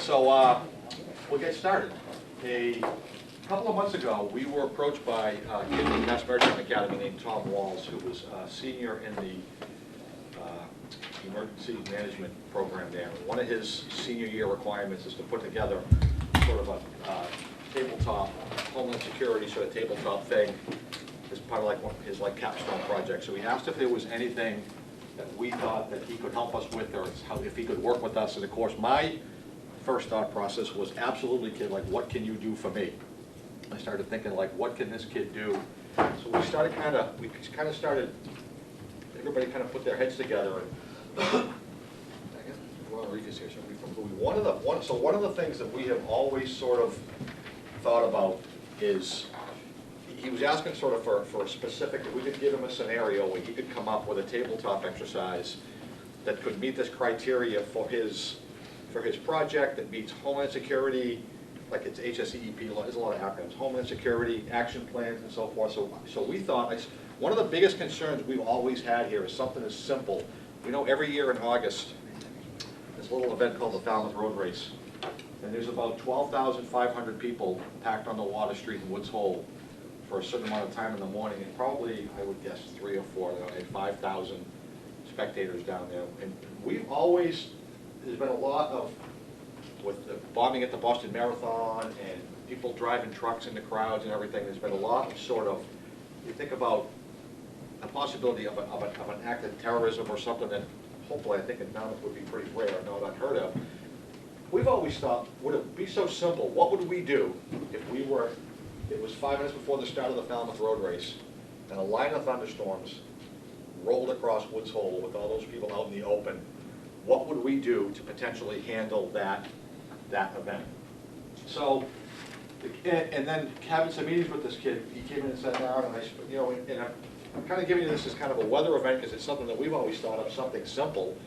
So we'll get started. A couple of months ago, we were approached by a kid in the Mass Maritime Academy named Tom Walls, who was a senior in the emergency management program there. One of his senior year requirements is to put together sort of a tabletop homeland security sort of tabletop thing as part of like one of his like capstone project. So we asked if there was anything that we thought that he could help us with, or if he could work with us. And of course, my first thought process was absolutely, kid, like, what can you do for me? I started thinking, like, what can this kid do? So we started everybody kind of put their heads together. And Rodriguez here, one of the things that we have always sort of thought about is, he was asking sort of for a specific, if we could give him a scenario where he could come up with a tabletop exercise that could meet this criteria for his project, that meets Homeland Security, like it's HSEEP, there's a lot of acronyms, Homeland Security, action plans and so forth. So we thought, one of the biggest concerns we've always had here is something as simple. We know every year in August, this little event called the Falmouth Road Race, and there's about 12,500 people packed on the Water Street in Woods Hole for a certain amount of time in the morning, and probably, I would guess, 3 or 4, 5,000 spectators down there. And we've always, there's been a lot of, with the bombing at the Boston Marathon and people driving trucks into crowds and everything, there's been a lot of sort of, you think about the possibility of an act of terrorism or something that hopefully I think in Falmouth would be pretty rare, not unheard of. We've always thought, would it be so simple? What would we do if it was 5 minutes before the start of the Falmouth Road Race, and a line of thunderstorms rolled across Woods Hole with all those people out in the open? What would we do to potentially handle that event? So, and then having some meetings with this kid, he came in and sat down, and I'm kind of giving you this as kind of a weather event because it's something that we've always thought of, something simple.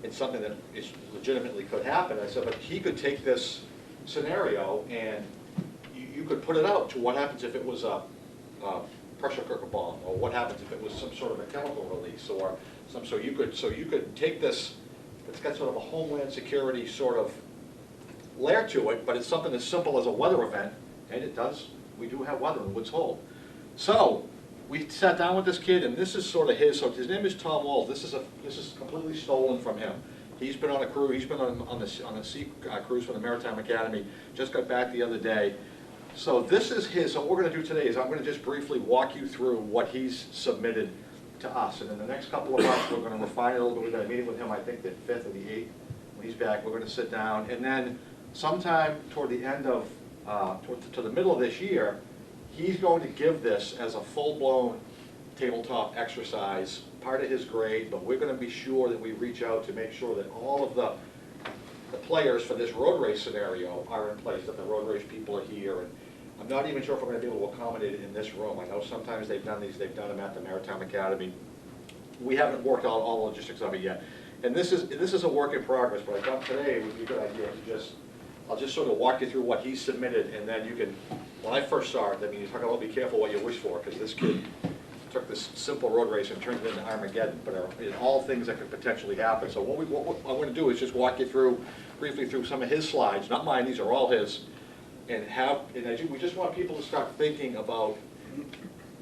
It's something that is legitimately could happen. I said, but he could take this scenario and you could put it out to what happens if it was a pressure cooker bomb, or what happens if it was some sort of a chemical release, or so you could take this. It's got sort of a Homeland Security sort of layer to it, but it's something as simple as a weather event, and it does. We do have weather in Woods Hole. So we sat down with this kid, and this is sort of his. So his name is Tom Walls. This is completely stolen from him. He's been on a crew. He's been on the sea cruise for the Maritime Academy. Just got back the other day. So this is his. So what we're going to do today is I'm going to just briefly walk you through what he's submitted to us, and in the next couple of months we're going to refine it a little bit. We've got a meeting with him, I think the 5th or the 8th. When he's back, we're going to sit down, and then sometime toward the end of, to the middle of this year, he's going to give this as a full-blown tabletop exercise, part of his grade, but we're going to be sure that we reach out to make sure that all of the players for this road race scenario are in place, that the road race people are here. And I'm not even sure if we're going to be able to accommodate it in this room. I know sometimes they've done them at the Maritime Academy. We haven't worked out all the logistics of it yet. And this is a work in progress, but I thought today it would be a good idea to I'll just sort of walk you through what he submitted, and then you can, when I first saw it, I mean, you talk about be careful what you wish for, because this kid took this simple road race and turned it into Armageddon, but in all things that could potentially happen. So what I'm going to do is just walk you briefly through some of his slides, not mine, these are all his, and we just want people to start thinking about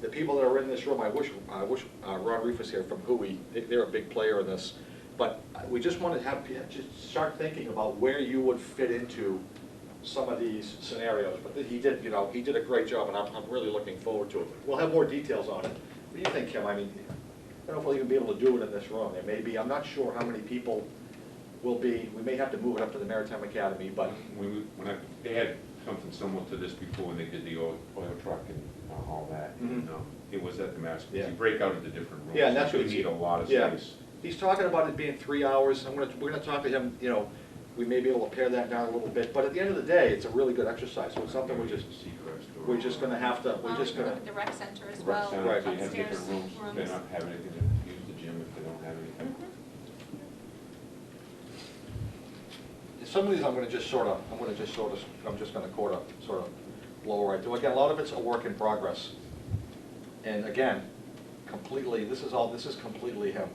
the people that are in this room. I wish Ron Reef was here from Hui. They're a big player in this. But we just want to just start thinking about where you would fit into some of these scenarios. But he did a great job, and I'm really looking forward to it. We'll have more details on it. What do you think, Kim? I mean, I don't know if we'll even be able to do it in this room. There may be. I'm not sure how many people will be. We may have to move it up to the Maritime Academy, but they had something similar to this before when they did the oil truck and all that. Mm-hmm. And, it was at the Mass. Yeah. You break out into different rooms. Yeah, and that's what you need a lot of yeah. space. He's talking about it being 3 hours. We're going to talk to him. We may be able to pare that down a little bit. But at the end of the day, it's a really good exercise. So it's something we're just going to have to. We're just going to. The rec center as Rec well. center, right. so you have Upstairs different rooms. rooms. They don't have anything to use the gym if they don't have anything. Some of these I'm just going to blow right through. Again, a lot of it's a work in progress. And again, this is completely him.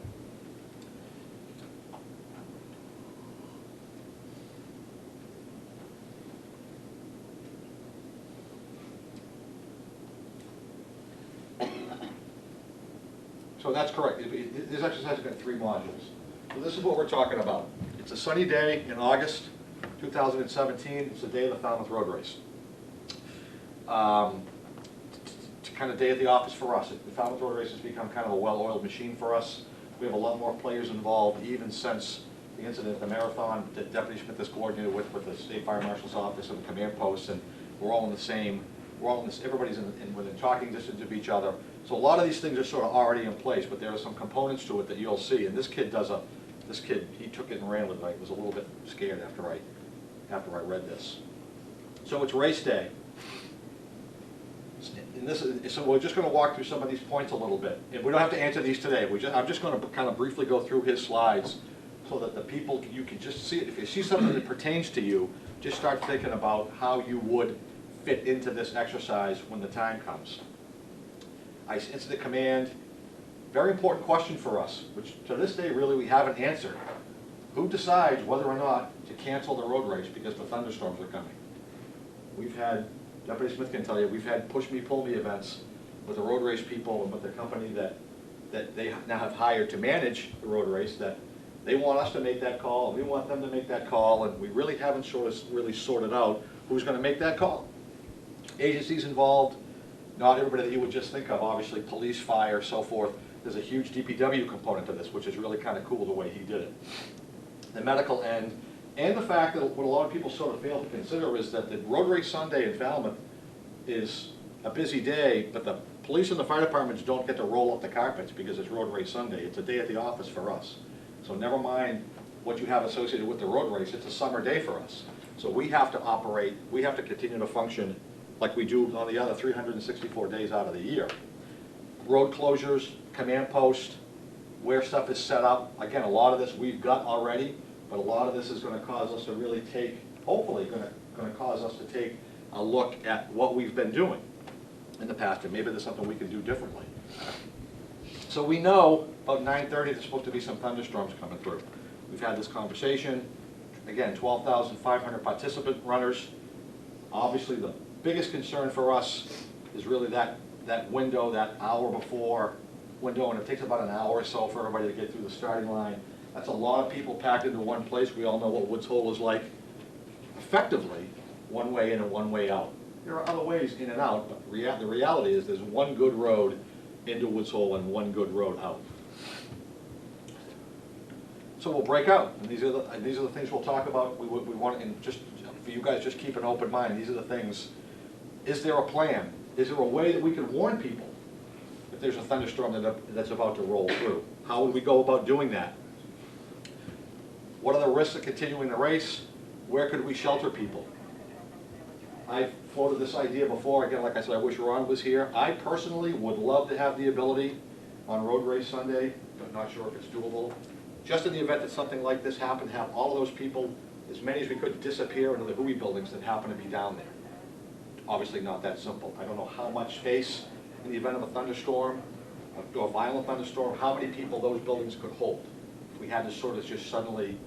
So that's correct. This exercise has got 3 modules. So this is what we're talking about. It's a sunny day in August 2017. It's the day of the Falmouth Road Race. It's kind of day at the office for us. The Falmouth Road Race has become kind of a well-oiled machine for us. We have a lot more players involved, even since the incident at the marathon that Deputy Smith has coordinated with the State Fire Marshal's office and the command posts, and we're all in the same, everybody's within talking distance of each other. So a lot of these things are sort of already in place, but there are some components to it that you'll see. And this kid, he took it and ran with it. I was a little bit scared after I read this. So it's race day. And so we're just going to walk through some of these points a little bit. And we don't have to answer these today. I'm just going to kind of briefly go through his slides so that the people, you can just see it. If you see something that pertains to you, just start thinking about how you would fit into this exercise when the time comes. Incident command, very important question for us, which to this day really we haven't answered. Who decides whether or not to cancel the road race because the thunderstorms are coming? We've had, Deputy Smith can tell you, we've had push me, pull me events with the road race people and with the company that they now have hired to manage the road race, that they want us to make that call, and we want them to make that call, and we really haven't really sorted out who's going to make that call. Agencies involved, not everybody that you would just think of, obviously police, fire, so forth. There's a huge DPW component to this, which is really kind of cool the way he did it. The medical end, and the fact that what a lot of people sort of fail to consider is that the Road Race Sunday in Falmouth is a busy day, but the police and the fire departments don't get to roll up the carpets because it's Road Race Sunday. It's a day at the office for us. So never mind what you have associated with the road race, it's a summer day for us. So we have to operate, we have to continue to function like we do on the other 364 days out of the year. Road closures, command post, where stuff is set up. Again, a lot of this we've got already, but a lot of this is going to cause us to really take, hopefully going to cause us to take a look at what we've been doing in the past, and maybe there's something we can do differently. So we know about 9:30 there's supposed to be some thunderstorms coming through. We've had this conversation. Again, 12,500 participant runners. Obviously the biggest concern for us is really that window, that hour before window, and it takes about an hour or so for everybody to get through the starting line. That's a lot of people packed into one place. We all know what Woods Hole is like. Effectively, one way in and one way out. There are other ways in and out, but the reality is there's one good road into Woods Hole and one good road out. So we'll break out, and these are the things we'll talk about. We want, and just for you guys, just keep an open mind. These are the things. Is there a plan? Is there a way that we could warn people if there's a thunderstorm that's about to roll through? How would we go about doing that? What are the risks of continuing the race? Where could we shelter people? I've floated this idea before. Again, like I said, I wish Ron was here. I personally would love to have the ability on Road Race Sunday, but not sure if it's doable. Just in the event that something like this happened, have all of those people, as many as we could, disappear into the Hui buildings that happen to be down there. Obviously not that simple. I don't know how much space in the event of a thunderstorm, a violent thunderstorm, how many people those buildings could hold. If we had to sort of just suddenly,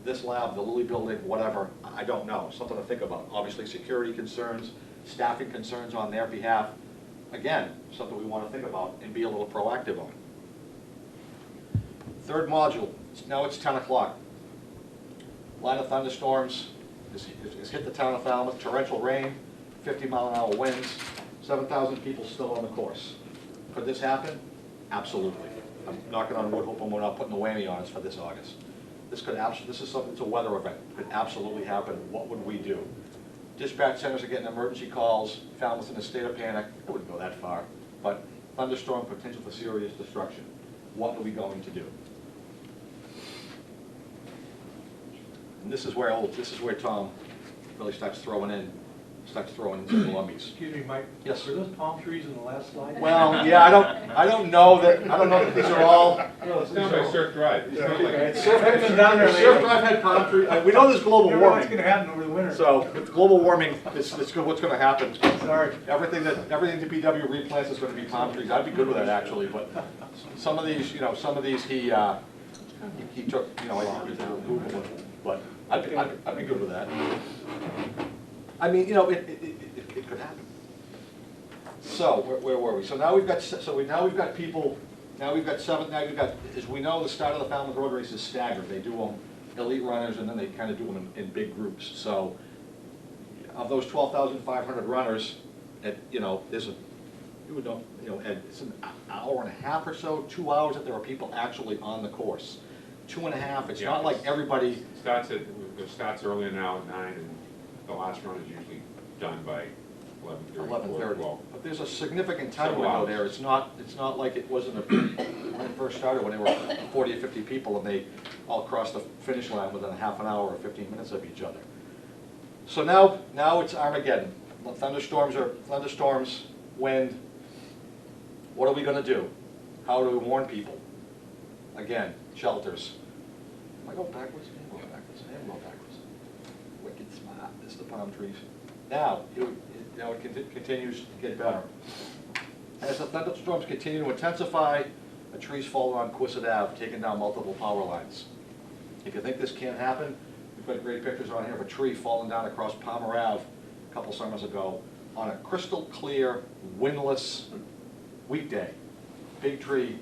this lab, the Lilly building, whatever, I don't know. Something to think about. Obviously security concerns, staffing concerns on their behalf. Again, something we want to think about and be a little proactive on. Third module, now it's 10 o'clock. Line of thunderstorms has hit the town of Falmouth, torrential rain, 50-mile-an-hour winds, 7,000 people still on the course. Could this happen? Absolutely. I'm knocking on wood, hoping we're not putting the whammy on us for this August. This is something, it's a weather event. It could absolutely happen. What would we do? Dispatch centers are getting emergency calls. Falmouth in a state of panic. I wouldn't go that far, but thunderstorm, potential for serious destruction. What are we going to do? And this is where Tom really starts throwing in some Columbies. Excuse me, Mike. Yes. Were those palm trees in the last slide? Well, yeah, I don't know that these are all. It's down by Surf Drive. It's not like Surf Drive had palm trees. We know there's global What's warming. going to happen over the winter? So with global warming, it's what's going to happen. Sorry. Everything DPW replants is going to be palm trees. I'd be good with that actually, but some of these, he took, I did a Google, but I'd be good with that. I mean, it could happen. So where were we? So now we've got people Now we've got seven, now you've got, as we know, the start of the Falmouth Road Race is staggered. They do them elite runners and then they kind of do them in big groups. So of those 12,500 runners, there's it's an hour and a half or so, 2 hours that there are people actually on the course. 2.5, it's not like everybody, It starts earlier now at 9, and the last run is usually done by 11:30. 11:30. But there's a significant time Several window hours. there. It's not like it wasn't when it first started, when there were 40 or 50 people and they all crossed the finish line within a half an hour or 15 minutes of each other. So now it's Armageddon. Thunderstorms, wind. What are we gonna do? How do we warn people? Again, shelters. Am I going backwards? I am going backwards. I am going backwards. Wicked smart. This is the palm trees. Now, it continues to get better. As the thunderstorms continue to intensify, a tree's fallen on Quistit Ave, taking down multiple power lines. If you think this can't happen, we've got great pictures on here of a tree falling down across Palmer Ave a couple summers ago on a crystal clear, windless weekday. Big tree,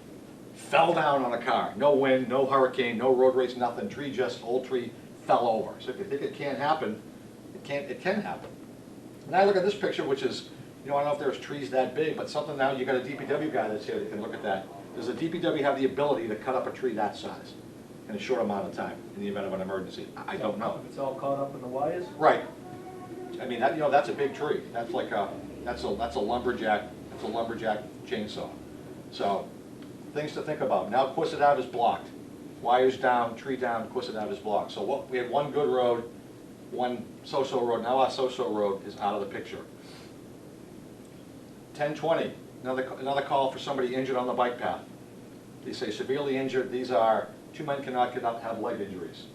fell down on a car. No wind, no hurricane, no road race, nothing. Old tree fell over. So if you think it can't happen, it can happen. And I look at this picture, which is, I don't know if there's trees that big, but something now, you got a DPW guy that's here that can look at that. Does the DPW have the ability to cut up a tree that size in a short amount of time in the event of an emergency? I don't know. It's all caught up in the wires? Right. I mean, that's a big tree. That's like that's a lumberjack chainsaw. So, things to think about. Now Quistit Ave is blocked. Wires down, tree down, Quistit Ave is blocked. So we had one good road, one so-so road. Now our so-so road is out of the picture. 10:20, another call for somebody injured on the bike path. They say severely injured. These are, 2 men cannot have leg injuries.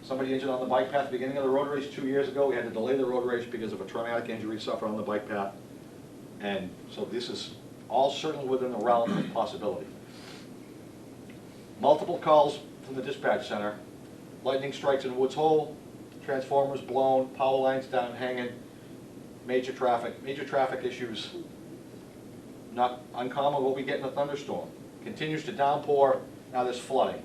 Somebody injured on the bike path at the beginning of the road race 2 years ago. We had to delay the road race because of a traumatic injury suffered on the bike path. And so this is all certainly within the realm of possibility. Multiple calls from the dispatch center. Lightning strikes in Woods Hole, transformers blown, power lines down hanging, major traffic issues. Not uncommon what we get in a thunderstorm. Continues to downpour, now there's flooding.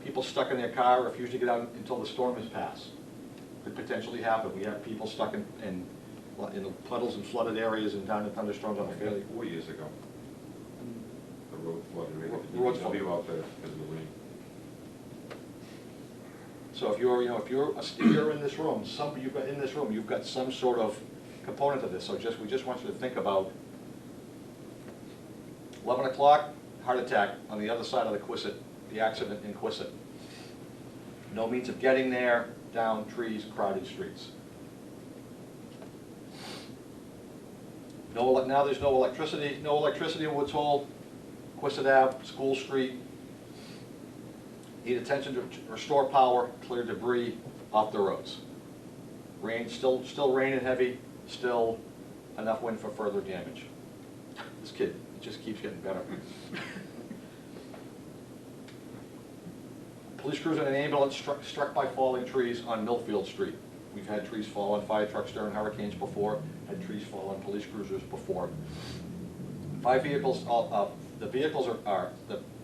People stuck in their car, refuse to get out until the storm has passed. Could potentially happen. We have people stuck in the puddles and flooded areas and down in thunderstorms on a fairly. 4 years ago, the road flooded, right? Road flooded. Out there because of the rain. So if you're in this room, you've got some sort of component of this. So we just want you to think about 11 o'clock, heart attack on the other side of the accident in Quistit. No means of getting there, down trees, crowded streets. Now there's no electricity in Woods Hole, Quistit Ave, School Street. Need attention to restore power, clear debris off the roads. Rain, still raining heavy, still enough wind for further damage. This kid, it just keeps getting better. Police cruiser and an ambulance struck by falling trees on Millfield Street. We've had trees fall on fire trucks during hurricanes before, had trees fall on police cruisers before. 5 vehicles, the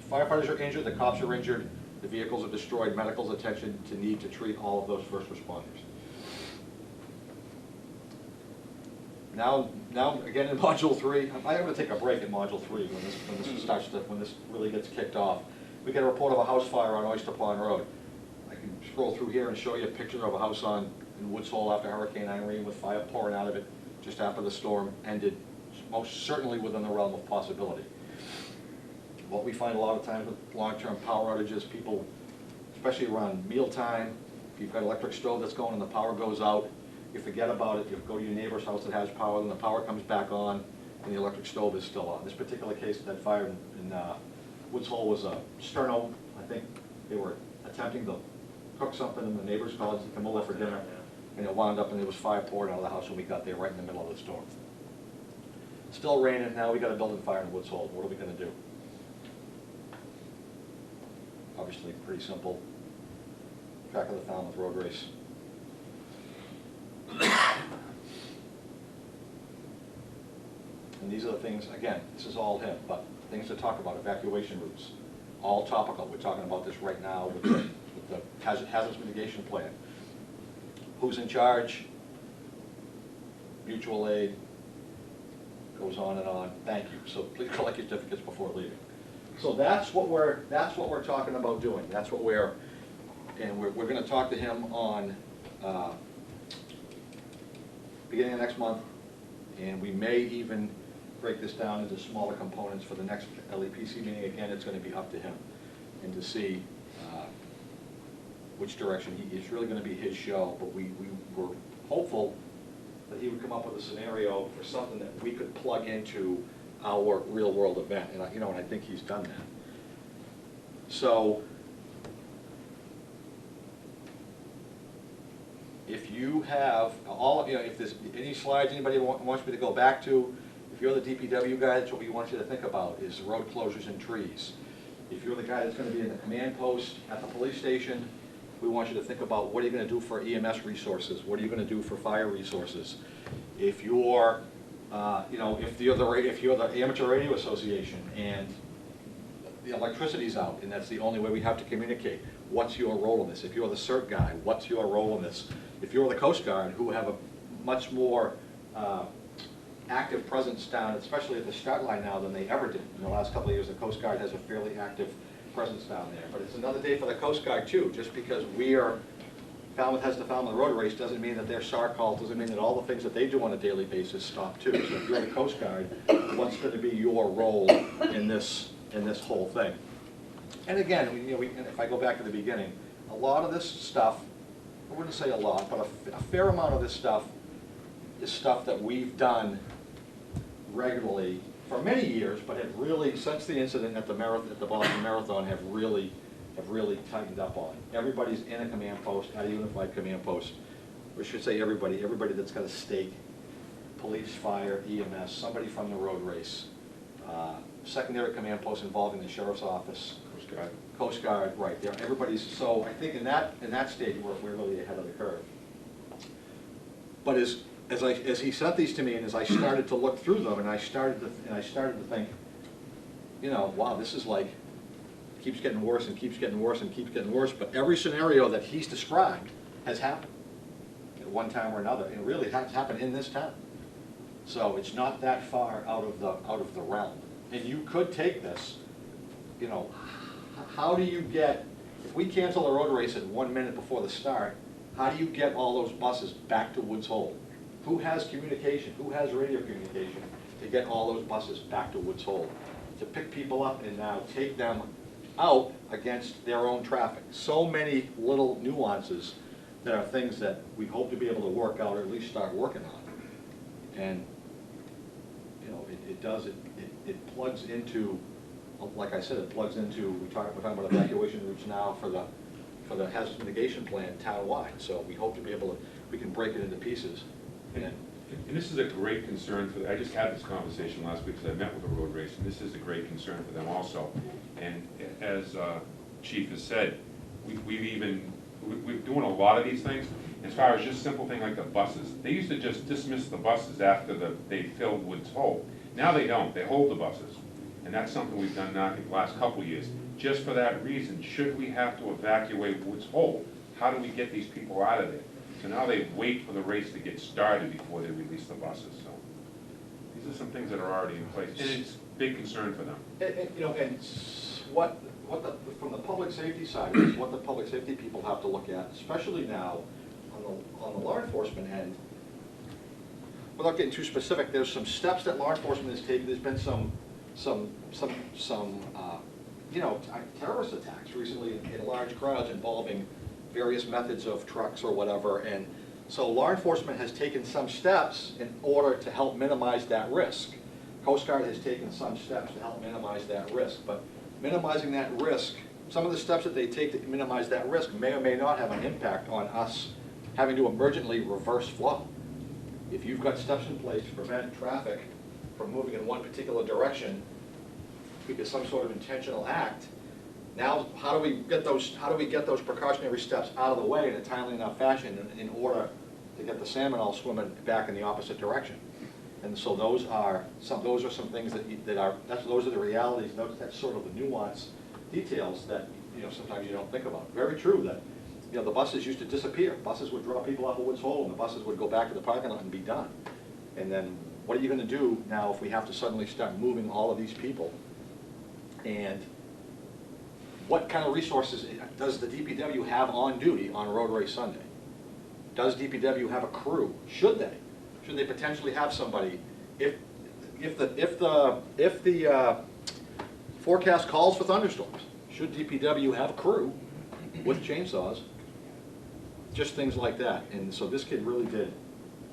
firefighters are injured, the cops are injured, the vehicles are destroyed, medical's attention to need to treat all of those first responders. Now again in Module 3, I'm going to take a break in Module 3 when this really gets kicked off. We get a report of a house fire on Oyster Pond Road. I can scroll through here and show you a picture of a house in Woods Hole after Hurricane Irene with fire pouring out of it just after the storm ended, most certainly within the realm of possibility. What we find a lot of times with long-term power outages, people, especially around mealtime, if you've got an electric stove that's going and the power goes out, you forget about it, you go to your neighbor's house that has power, then the power comes back on, and the electric stove is still on. In this particular case, that fire in Woods Hole was a sterno. I think they were attempting to cook something, and the neighbors called to come over for dinner, and it wound up, and there was fire pouring out of the house when we got there right in the middle of the storm. Still raining, now we got a building fire in Woods Hole. What are we going to do? Obviously, pretty simple. Track of the Falmouth Road Race. And these are the things, again, this is all him, but things to talk about, evacuation routes, all topical. We're talking about this right now with the hazardous mitigation plan. Who's in charge? Mutual aid, goes on and on. Thank you. So please collect your certificates before leaving. So that's what we're talking about doing. That's what we're going to talk to him on beginning of next month, and we may even break this down into smaller components for the next LEPC meeting. Again, it's going to be up to him, and to see which direction it's really going to be his show. But we were hopeful that he would come up with a scenario for something that we could plug into our real-world event, and and I think he's done that. So, if you have if there's any slides anybody wants me to go back to, if you're the DPW guy, that's what we want you to think about, is road closures and trees. If you're the guy that's going to be in the command post at the police station, we want you to think about what are you going to do for EMS resources, what are you going to do for fire resources. If you're, if you're the Amateur Radio Association and the electricity's out and that's the only way we have to communicate, what's your role in this? If you're the CERT guy, what's your role in this? If you're the Coast Guard, who have a much more active presence down, especially at the start line now, than they ever did. In the last couple of years, the Coast Guard has a fairly active presence down there. But it's another day for the Coast Guard too. Just because we are, Falmouth has the Falmouth Road Race doesn't mean that their SAR call, doesn't mean that all the things that they do on a daily basis stop too. So if you're the Coast Guard, what's going to be your role in this whole thing? And again, if I go back to the beginning, a lot of this stuff, I wouldn't say a lot, but a fair amount of this stuff is stuff that we've done regularly for many years, but have really, since the incident at the Boston Marathon, have really tightened up on. Everybody's in a command post, at a unified command post. We should say everybody that's got a stake, police, fire, EMS, somebody from the road race, secondary command post involving the sheriff's office, Coast Guard, right there. Everybody's, so I think in that stage we're really ahead of the curve. But as he sent these to me, and as I started to look through them, and I started to think, wow, this is like, keeps getting worse and keeps getting worse and keeps getting worse. But every scenario that he's described has happened at one time or another, and really has happened in this town. So it's not that far out of the realm. And you could take this, how do you get, if we cancel a road race at 1 minute before the start, how do you get all those buses back to Woods Hole? Who has communication? Who has radio communication to get all those buses back to Woods Hole? To pick people up and now take them out against their own traffic. So many little nuances that are things that we hope to be able to work out, or at least start working on. And it plugs into, like I said, it plugs into, we're talking about evacuation routes now for the hazard mitigation plan town-wide. So we hope to be able to, we can break it into pieces. And this is a great concern for, I just had this conversation last week because I met with the road race, and this is a great concern for them also. And as Chief has said, we're doing a lot of these things. As far as just simple thing like the buses, they used to just dismiss the buses after they filled Woods Hole. Now they don't, they hold the buses. And that's something we've done now in the last couple of years. Just for that reason, should we have to evacuate Woods Hole, how do we get these people out of there? So now they wait for the race to get started before they release the buses. So these are some things that are already in place, and it's a big concern for them. And from the public safety side, is what the public safety people have to look at, especially now on the law enforcement end. Without getting too specific, there's some steps that law enforcement has taken. There's been some terrorist attacks recently in large crowds involving various methods of trucks or whatever, and so law enforcement has taken some steps in order to help minimize that risk. Coast Guard has taken some steps to help minimize that risk, but minimizing that risk, some of the steps that they take to minimize that risk may or may not have an impact on us having to emergently reverse flow. If you've got steps in place to prevent traffic from moving in one particular direction because some sort of intentional act, now how do we get those precautionary steps out of the way in a timely enough fashion in order to get the salmon all swimming back in the opposite direction? And so those are some things those are the realities, that's sort of the nuance details that, sometimes you don't think about. Very true that, the buses used to disappear. Buses would drop people off of Woods Hole, and the buses would go back to the parking lot and be done. And then, what are you gonna do now if we have to suddenly start moving all of these people? And what kind of resources does the DPW have on duty on Road Race Sunday? Does DPW have a crew? Should they? Should they potentially have somebody, if the forecast calls for thunderstorms, should DPW have a crew with chainsaws? Just things like that. And so this kid really did,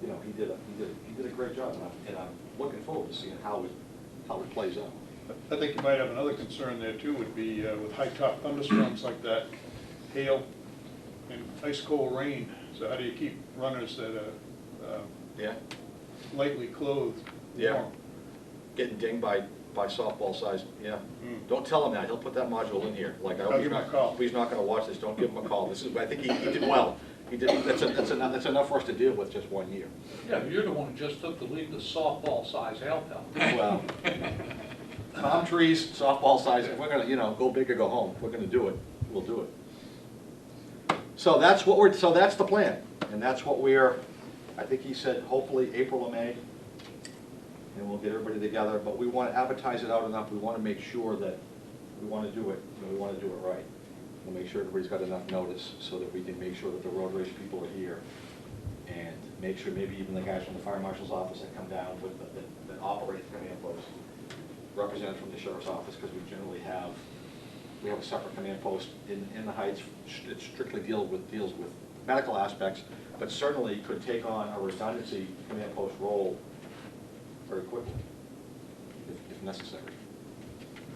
he did a great job, and I'm looking forward to seeing how it plays out. I think you might have another concern there too, would be with high top thunderstorms like that, hail and ice cold rain. So how do you keep runners that are Yeah, lightly clothed Yeah. warm? getting dinged by softball sized, yeah. Mm. Don't tell him that, he'll put that module in here, like, I hope I'll he's give him a not, call. he's not gonna watch this, don't give him a call. This is, I think he did well. He did, that's enough for us to deal with just 1 year. Yeah, you're the one who just took the lead, the softball size hail pelt. Well, palm trees, softball size, if we're gonna, go big or go home, if we're gonna do it, we'll do it. So that's the plan, and that's what I think he said, hopefully April or May, and we'll get everybody together, but we wanna advertise it out enough, we wanna make sure that, we wanna do it, we wanna do it right. We'll make sure everybody's got enough notice, so that we can make sure that the road race people are here, and make sure maybe even the guys from the fire marshal's office that come down with, that operate the command post, represented from the sheriff's office, because we generally have a separate command post in the Heights. It strictly deals with medical aspects, but certainly could take on a redundancy command post role very quickly, if necessary.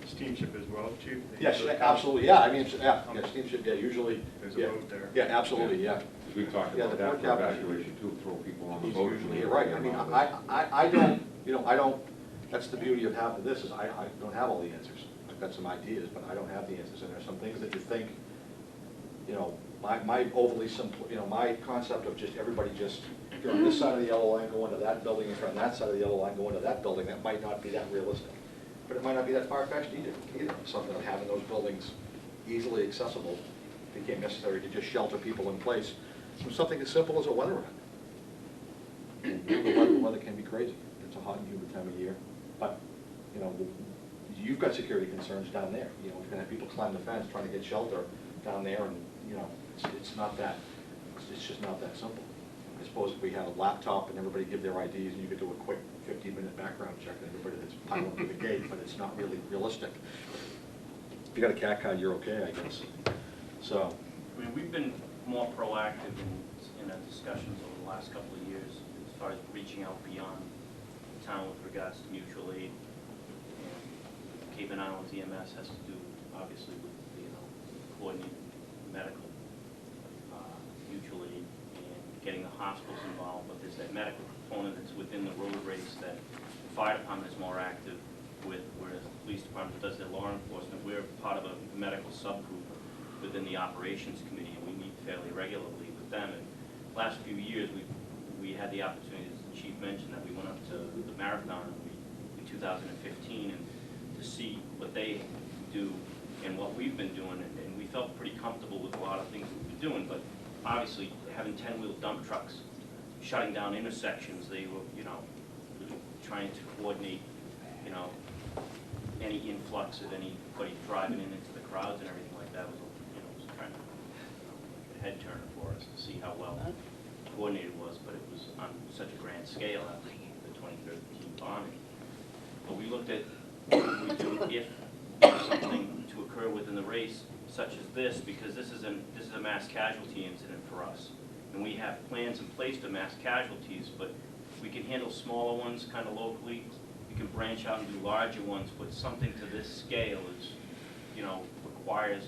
Steamship as well, Chief? Yes, absolutely, yeah, I mean, steamship, yeah, usually, There's a yeah, boat there. yeah, absolutely, yeah. We've talked Yeah, about the that board for captain. evacuation too, throw people on the He's boat. usually, you're right, I mean, I don't, that's the beauty of having this, is I don't have all the answers. I've got some ideas, but I don't have the answers, and there's some things that you think, my overly simple, my concept of just everybody just, if you're on this side of the yellow line, go into that building, if you're on that side of the yellow line, go into that building, that might not be that realistic. But it might not be that far-fetched either, something of having those buildings easily accessible became necessary to just shelter people in place from something as simple as a weather event. The weather can be crazy. It's a hot and humid time of year, but, you've got security concerns down there. You're gonna have people climb the fence trying to get shelter down there, and, it's not that, it's just not that simple. I suppose if we had a laptop and everybody give their IDs and you could do a quick 15-minute background check on everybody that's piling through the gate, but it's not really realistic. If you got a CAT card, you're okay, I guess. So, I mean, we've been more proactive in our discussions over the last couple of years as far as reaching out beyond the town with regards to mutual aid. And Cape and Islands EMS has to do, obviously, with, coordinating medical, mutual aid, and getting the hospitals involved, but there's that medical component that's within the road race that the fire department is more active with, whereas the police department does their law enforcement. We're part of a medical subgroup within the operations committee, and we meet fairly regularly with them. And last few years, we had the opportunity, as the chief mentioned, that we went up to the marathon in 2015 and to see what they do and what we've been doing, and we felt pretty comfortable with a lot of things that we've been doing. But obviously, having 10-wheel dump trucks shutting down intersections, they were, trying to coordinate, any influx of anybody driving in into the crowds and everything like that was, was kind of a head turner for us to see how well coordinated it was. But it was on such a grand scale after the 2013 bombing. But we looked at what we do if there's something to occur within the race, such as this, because this is a mass casualty incident for us, and we have plans in place for mass casualties, but we can handle smaller ones kind of locally. We can branch out and do larger ones, but something to this scale is, requires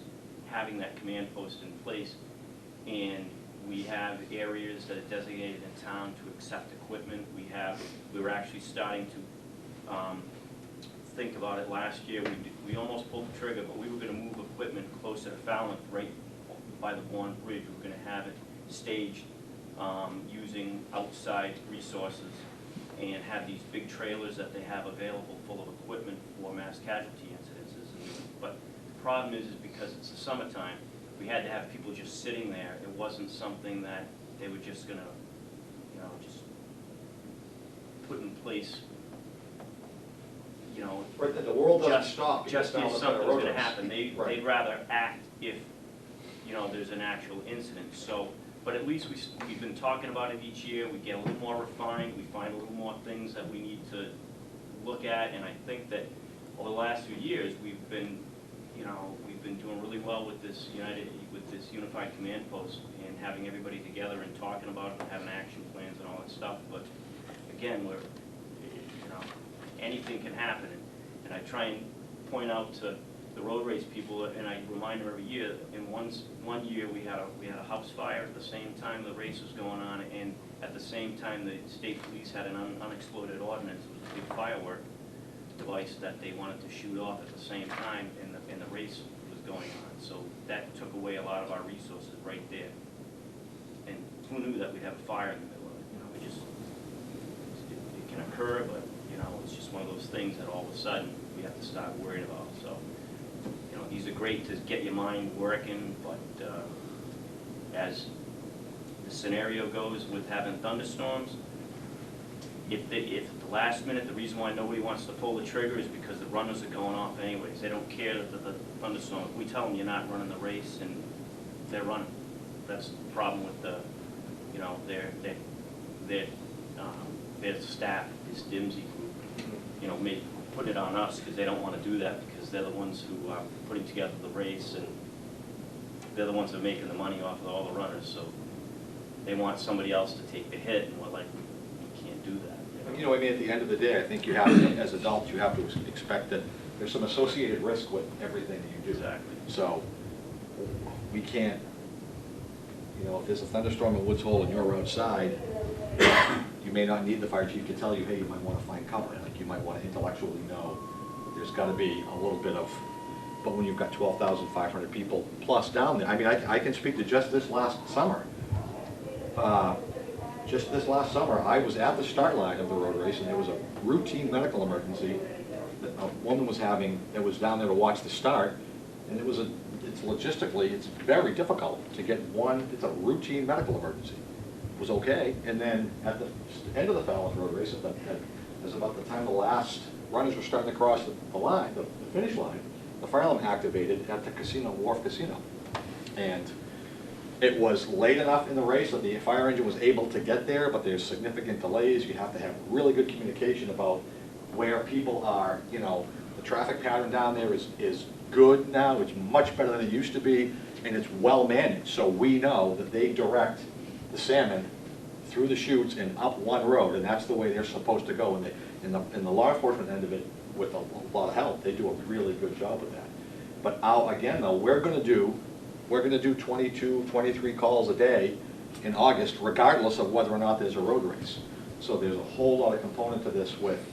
having that command post in place. And we have areas that are designated in town to accept equipment. We were actually starting to think about it last year. We almost pulled the trigger, but we were going to move equipment closer to Falmouth, right by the Bourne Bridge. We were going to have it staged using outside resources and have these big trailers that they have available full of equipment for mass casualty incidences. But the problem is because it's the summertime, we had to have people just sitting there. It wasn't something that they were just gonna, you know, just put in place, you know. Right, the world doesn't just- stop. because Just now if it's something's road gonna race. happen, Right. they'd rather act if, you know, there's an actual incident, so, but at least we've been talking about it each year, we get a little more refined, we find a little more things that we need to look at, and I think that over the last few years, we've been, you know, we've been doing really well with this unified command post, and having everybody together and talking about it, and having action plans and all that stuff, but again, we're, you know, anything can happen, and I try and point out to the road race people, and I remind them every year, in one year, we had a house fire at the same time the race was going on, and at the same time, the state police had an unexploded ordnance, it was a big firework device that they wanted to shoot off at the same time, and the race was going on, so that took away a lot of our resources right there. And who knew that we'd have a fire in the middle of it, you know, it can occur, but, you know, it's just one of those things that all of a sudden, we have to start worrying about, so. You know, these are great to get your mind working, but as the scenario goes with having thunderstorms, if at the last minute, the reason why nobody wants to pull the trigger is because the runners are going off anyways. They don't care that the thunderstorm, if we tell them you're not running the race, and they're running. That's the problem with the, you know, their staff, this DIMSY group, you know, put it on us because they don't want to do that because they're the ones who are putting together the race, and they're the ones that are making the money off of all the runners, so they want somebody else to take the hit, and we're like, we can't do that. You know, I mean, at the end of the day, I think you have to, as adults, you have to expect that there's some associated risk with everything that you do. Exactly. So, we can't, you know, if there's a thunderstorm in Woods Hole and you're outside, you may not need the fire chief to tell you, hey, you might want to find cover. Like, you might want to intellectually know there's got to be a little bit of, but when you've got 12,500 people plus down there, I mean, I can speak to just this last summer. Just this last summer, I was at the start line of the road race, and there was a routine medical emergency that a woman was having that was down there to watch the start, and it's logistically, it's very difficult to get one, it's a routine medical emergency. It was okay, and then at the end of the Fallon road race, it was about the time the last runners were starting to cross the line, the finish line, the fire alarm activated at the casino, Wharf Casino. And it was late enough in the race that the fire engine was able to get there, but there's significant delays. You have to have really good communication about where people are. You know, the traffic pattern down there is good now. It's much better than it used to be, and it's well managed. So we know that they direct the salmon through the chutes and up one road, and that's the way they're supposed to go. And in the law enforcement end of it, with a lot of help, they do a really good job with that. But again, though, we're going to do 22, 23 calls a day in August, regardless of whether or not there's a road race. So there's a whole lot of component to this with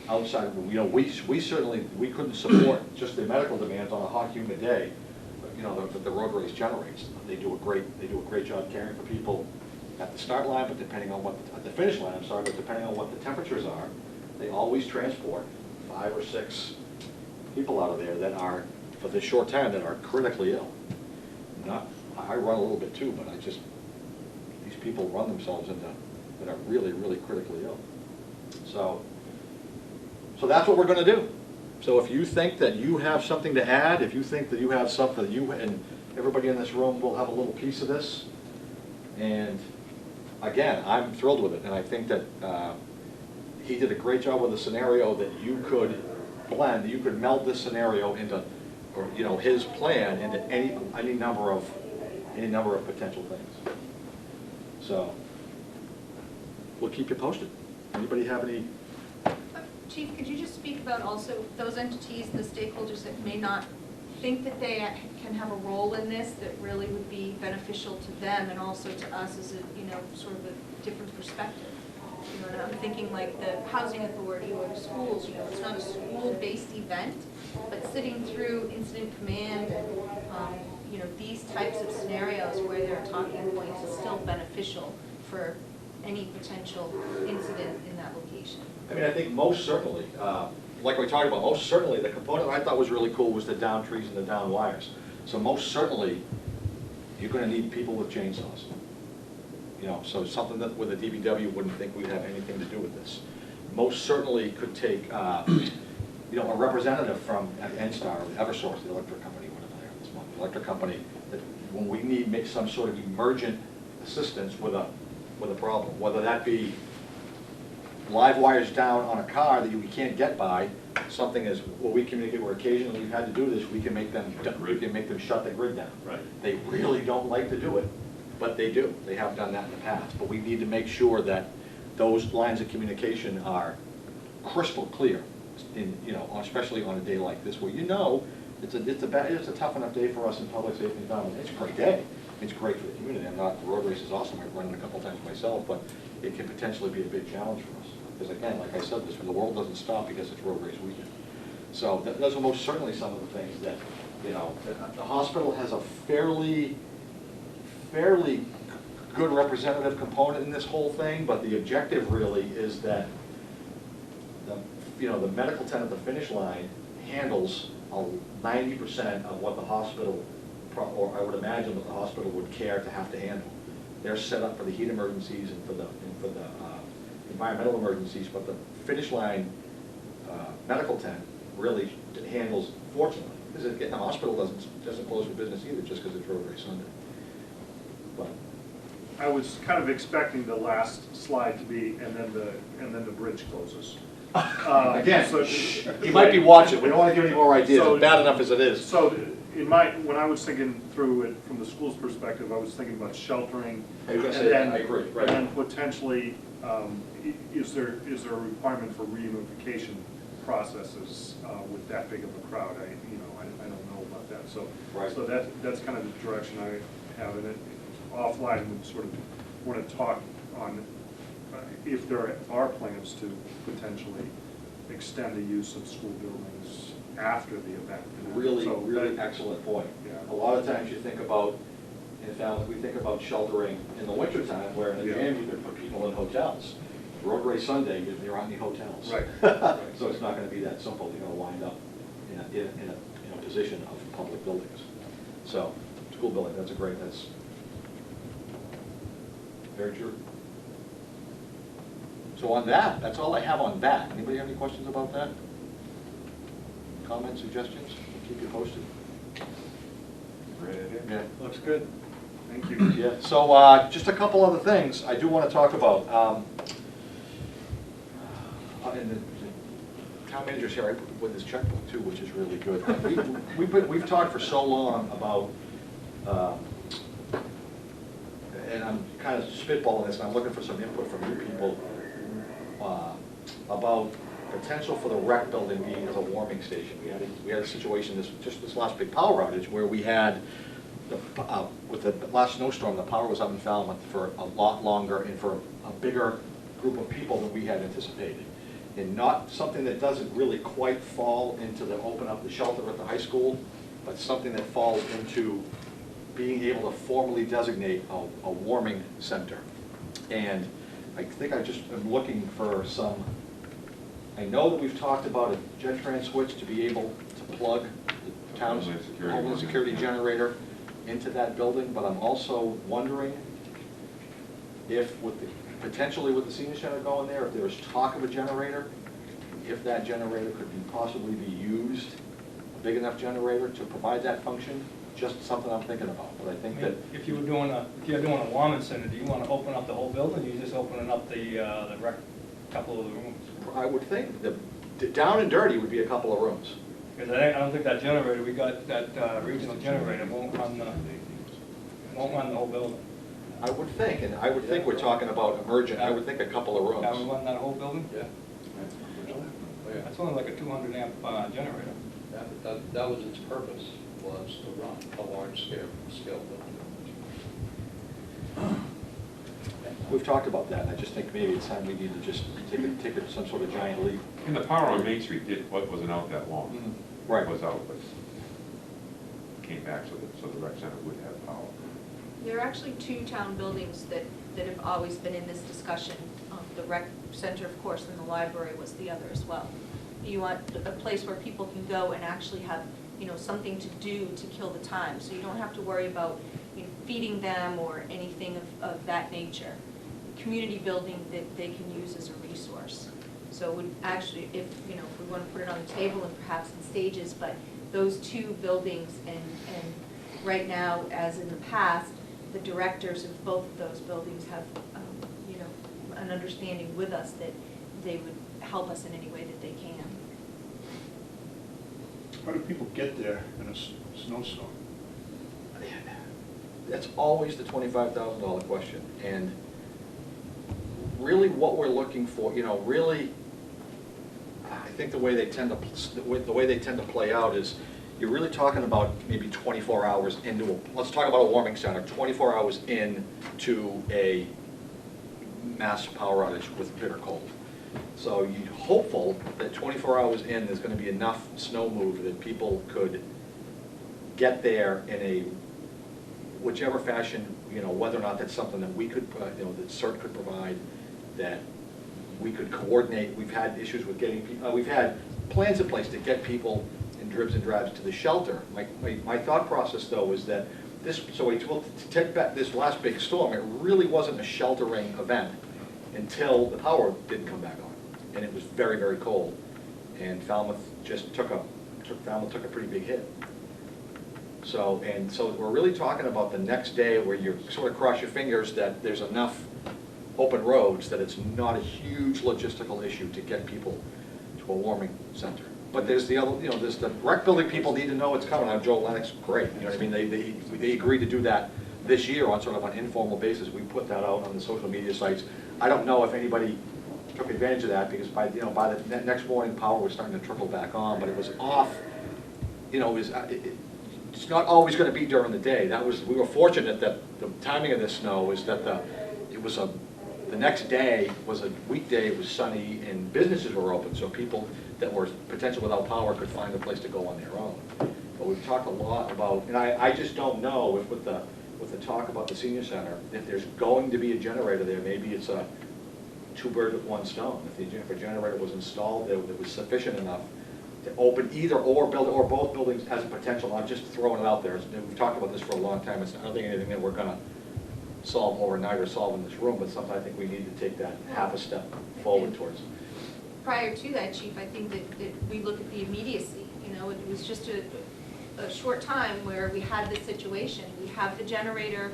outside, you know, we certainly, we couldn't support just the medical demands on a hot, humid day, but, you know, the road race generates. They do a great job caring for people at the start line, but depending on at the finish line, I'm sorry, but depending on what the temperatures are, they always transport 5 or 6 people out of there that are, for this short time, that are critically ill. I run a little bit too, but these people run themselves that are really, really critically ill. So that's what we're going to do. So if you think that you have something to add, if you think that you have something that you and everybody in this room will have a little piece of this, and again, I'm thrilled with it, and I think that he did a great job with a scenario that you could blend, you could meld this scenario into, or, you know, his plan into any number of potential things. So we'll keep you posted. Anybody have any? Chief, could you just speak about also those entities, the stakeholders that may not think that they can have a role in this, that really would be beneficial to them and also to us as a, you know, sort of a different perspective? You know, and I'm thinking like the housing authority or the schools, you know, it's not a school-based event, but sitting through incident command and, you know, these types of scenarios where there are talking points is still beneficial for any potential incident in that location. I mean, I think most certainly, like we talked about, most certainly, the component I thought was really cool was the down trees and the down wires. So most certainly, you're gonna need people with chainsaws. You know, so something that with a DPW wouldn't think we'd have anything to do with this. Most certainly could take, you know, a representative from NSTAR, or Eversource, the electric company, whatever they are this month, the electric company, that when we need, make some sort of emergent assistance with a problem, whether that be live wires down on a car that we can't get by, something as, well, we communicate where occasionally we've had to do this, we can make them shut the grid down. Right. They really don't like to do it, but they do. They have done that in the past. But we need to make sure that those lines of communication are crystal clear, in, you know, especially on a day like this, where you know, it's a tough enough day for us in public safety and environment. It's a great day. It's great for the community. The road race is awesome. I've run it a couple times myself, but it can potentially be a big challenge for us. Because again, like I said, the world doesn't stop because it's road race weekend. So those are most certainly some of the things that, you know, the hospital has a fairly good representative component in this whole thing, but the objective really is that the medical tent at the finish line handles 90% of what the hospital, or I would imagine what the hospital would care to have to handle. They're set up for the heat emergencies and for the environmental emergencies, but the finish line medical tent really handles, fortunately, because again, the hospital doesn't close for business either just because it's Road Race Sunday. But I was kind of expecting the last slide to be, and then the bridge closes. again, So- you might be watching. We don't want to give any more ideas. So- It's bad enough as it is. So when I was thinking through it from the school's perspective, I was thinking about sheltering. I was gonna and say, then- I agree, right. And then potentially, is there a requirement for reunification processes with that big of a crowd? I don't know about that, so. Right. So that's kind of the direction I have in it. Offline, we sort of want to talk on if there are plans to potentially extend the use of school buildings after the event. Really, So really that- excellent point. Yeah. A lot of times you think about, in fact, we think about sheltering in the wintertime, where in the Yeah. jam you could put people in hotels. Road Race Sunday, there aren't any hotels. Right. So it's not gonna be that simple. You're gonna wind up in a position of public buildings. So, school building, that's very true. So on that, that's all I have on that. Anybody have any questions about that? Comments, suggestions? We'll keep you posted. Great idea. Yeah. Looks good. Thank you. Yeah, so just a couple other things I do want to talk about. And the town manager's here with his checkbook too, which is really good. We've talked for so long about, and I'm kind of spitballing this, and I'm looking for some input from you people, about potential for the rec building being as a warming station. We had a situation this last big power outage where we had, with the last snowstorm, the power was up in Falmouth for a lot longer and for a bigger group of people than we had anticipated. And not something that doesn't really quite fall into the open up the shelter at the high school, but something that falls into being able to formally designate a warming center. And I think I just am looking for some, I know that we've talked about a JetTran switch to be able to plug the town's Homeland Security generator into that building, but I'm also wondering if potentially with the senior center going there, if there was talk of a generator, if that generator could possibly be used, a big enough generator to provide that function, just something I'm thinking about. But I think that, If you're doing a warming center, do you want to open up the whole building, or you just opening up the rec, couple of the rooms? I would think the down and dirty would be a couple of rooms. Because I don't think that generator, we got that regional generator won't run the whole building. I would think, and I would think we're talking about emergent, I would think a couple of That would rooms. run that whole building? Yeah. That's only like a 200 amp generator. That was its purpose, was to run a large scale building. We've talked about that, and I just think maybe it's time we need to just take some sort of giant leap. And the power on Main Street wasn't out that long. Right. It was out, but came back so the rec center would have power. There are actually two town buildings that that have always been in this discussion. The rec center, of course, and the library was the other as well. You want a place where people can go and actually have, you know, something to do to kill the time. So you don't have to worry about, you know, feeding them or anything of that nature. Community building that they can use as a resource. So it would actually, if, you know, if we want to put it on the table and perhaps in stages, but those two buildings, and right now, as in the past, the directors of both of those buildings have, you know, an understanding with us that they would help us in any way that they can. How do people get there in a snowstorm? That's always the $25,000 question. And really what we're looking for, you know, really, I think the way they tend to play out is you're really talking about maybe 24 hours into let's talk about a warming center, 24 hours into a mass power outage with bitter cold. So you're hopeful that 24 hours in, there's going to be enough snow move that people could get there in a whichever fashion, you know, whether or not that's something that we could, you know, that CERT could provide, that we could coordinate. We've had issues with getting people, we've had plans in place to get people in dribs and drabs to the shelter. My thought process, though, is that this, so to take back this last big storm, it really wasn't a sheltering event until the power didn't come back on. And it was very, very cold. And Falmouth just took a pretty big hit. So we're really talking about the next day where you sort of cross your fingers that there's enough open roads that it's not a huge logistical issue to get people to a warming center. But there's the other, you know, there's the rec building people need to know it's coming. Joe Lennox, great. You know what I mean? They agreed to do that this year on sort of an informal basis. We put that out on the social media sites. I don't know if anybody took advantage of that because by the next morning power was starting to trickle back on, but it was off. You know, it's not always going to be during the day. We were fortunate that the timing of this snow was that the next day was a weekday, it was sunny, and businesses were open, so people that were potentially without power could find a place to go on their own. But we've talked a lot about, and I just don't know if with the talk about the senior center, if there's going to be a generator there, maybe it's a two birds with one stone. If a generator was installed there that was sufficient enough to open either or both buildings has a potential. I'm just throwing it out there. We've talked about this for a long time. I don't think anything that we're going to solve overnight or solve in this room, but something I think we need to take that half a step forward towards. Prior to that, Chief, I think that we look at the immediacy. You know, it was just a short time where we had this situation. We have the generator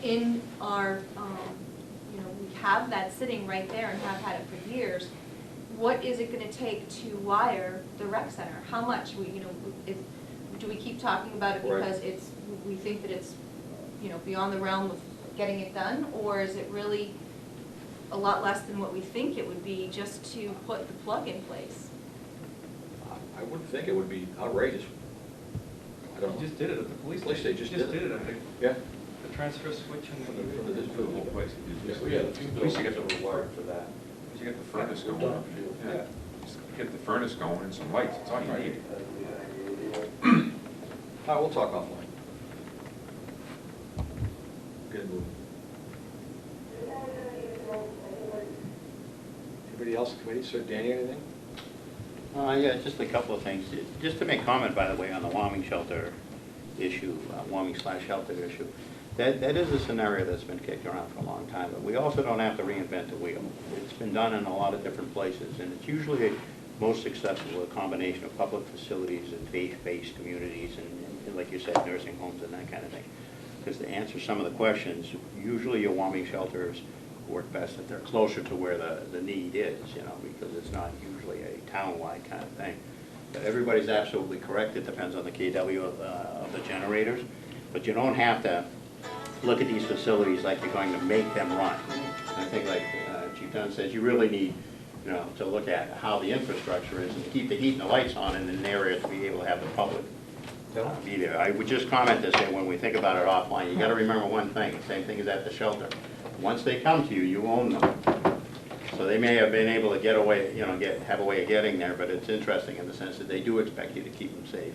in our, you know, we have that sitting right there and have had it for years. What is it going to take to wire the rec center? How much? Do we keep talking about it because we think that it's, you know, beyond the realm of getting it done, or is it really a lot less than what we think it would be just to put the plug in place? I wouldn't think it would be outrageous. I don't know. They just did it at the police Police station. station Just did did it. it at Yeah. the transfer switch and From the For the whole place. We had two At least you buildings get that the, were wired for that. you get the furnace We've going. done a few. Yeah. Just get the furnace going and some lights, that's all you need. All right, we'll talk offline. Get it moving. Anybody else, committee? Sir, Danny, anything? Yeah, just a couple of things. Just to make comment, by the way, on the warming shelter issue, warming/shelter issue. That is a scenario that's been kicked around for a long time, but we also don't have to reinvent the wheel. It's been done in a lot of different places, and it's usually most successful with a combination of public facilities and faith-based communities and, like you said, nursing homes and that kind of thing. Because to answer some of the questions, usually your warming shelters work best if they're closer to where the need is, you know, because it's not usually a town-wide kind of thing. But everybody's absolutely correct. It depends on the KW of the generators. But you don't have to look at these facilities like you're going to make them run. And I think, like Chief Dunn says, you really need, you know, to look at how the infrastructure is and keep the heat and the lights on in an area to be able to have the public be there. I would just comment this, that when we think about it offline, you got to remember one thing. Same thing as at the shelter. Once they come to you, you own them. So they may have been able to get away, you know, have a way of getting there, but it's interesting in the sense that they do expect you to keep them safe.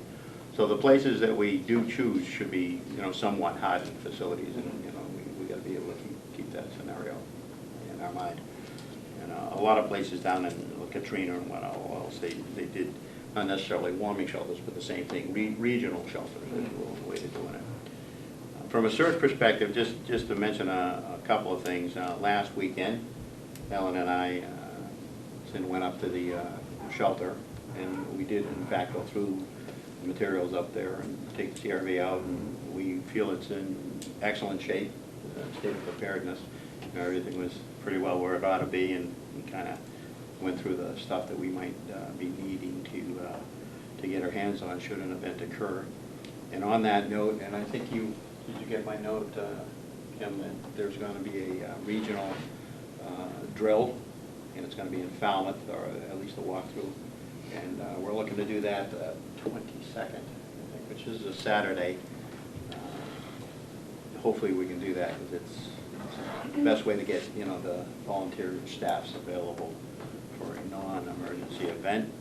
So the places that we do choose should be, you know, somewhat hardened facilities, and, you know, we got to be able to keep that simple. in our mind. And a lot of places down in Katrina and what else, they did, not necessarily warming shelters, but the same thing, regional shelters is a way to doing it. From a search perspective, just to mention a couple of things. Last weekend, Ellen and I went up to the shelter, and we did in fact go through the materials up there and take the CRV out, and we feel it's in excellent shape, state of preparedness. You know, everything was pretty well where it ought to be, and we kind of went through the stuff that we might be needing to get our hands on should an event occur. And on that note, and I think did you get my note, Kim, that there's going to be a regional drill, and it's going to be in Falmouth, or at least a walkthrough. And we're looking to do that 22nd, I think, which is a Saturday. Hopefully we can do that, because it's the best way to get, you know, the volunteer staffs available for a non-emergency event.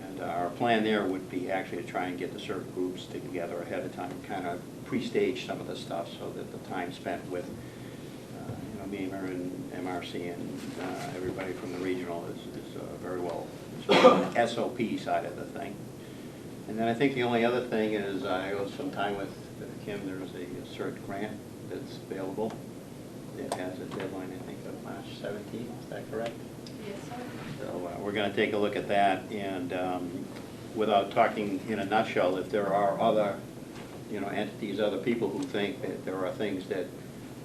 And our plan there would be actually to try and get the certain groups together ahead of time, kind of pre-stage some of the stuff, so that the time spent with you know, MEMA and MRC and everybody from the regional is very well sort of the SOP side of the thing. And then I think the only other thing is I owe some time with Kim. There's a CERT grant that's available. It has a deadline, I think, of March 17th. Is that correct? Yes, sir. So we're going to take a look at that, and without talking in a nutshell, if there are other, you know, entities, other people who think that there are things that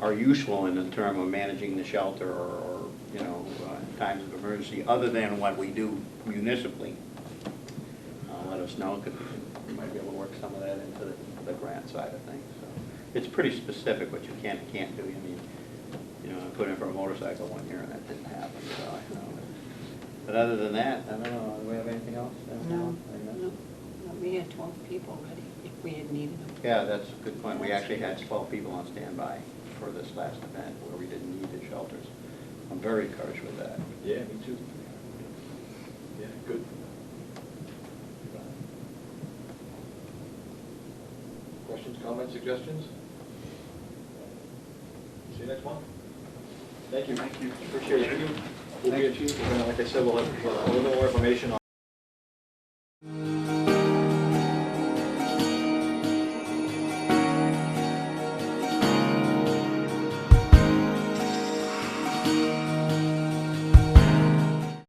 are useful in the term of managing the shelter or you know, in times of emergency, other than what we do municipally, let us know, because we might be able to work some of that into the grant side of things. So it's pretty specific what you can and can't do. I mean, you know, I put in for a motorcycle one year and that didn't happen, so you know. But other than that, I don't know, do we have anything else? No, we had 12 people ready if we had needed them. Yeah, that's a good point. We actually had 12 people on standby for this last event where we didn't need the shelters. I'm very encouraged with that. Yeah, me too. Yeah, good. Questions, comments, suggestions? See you next month. Thank you. Thank you. Appreciate it. We'll be at you, and like I said, we'll have a little more information on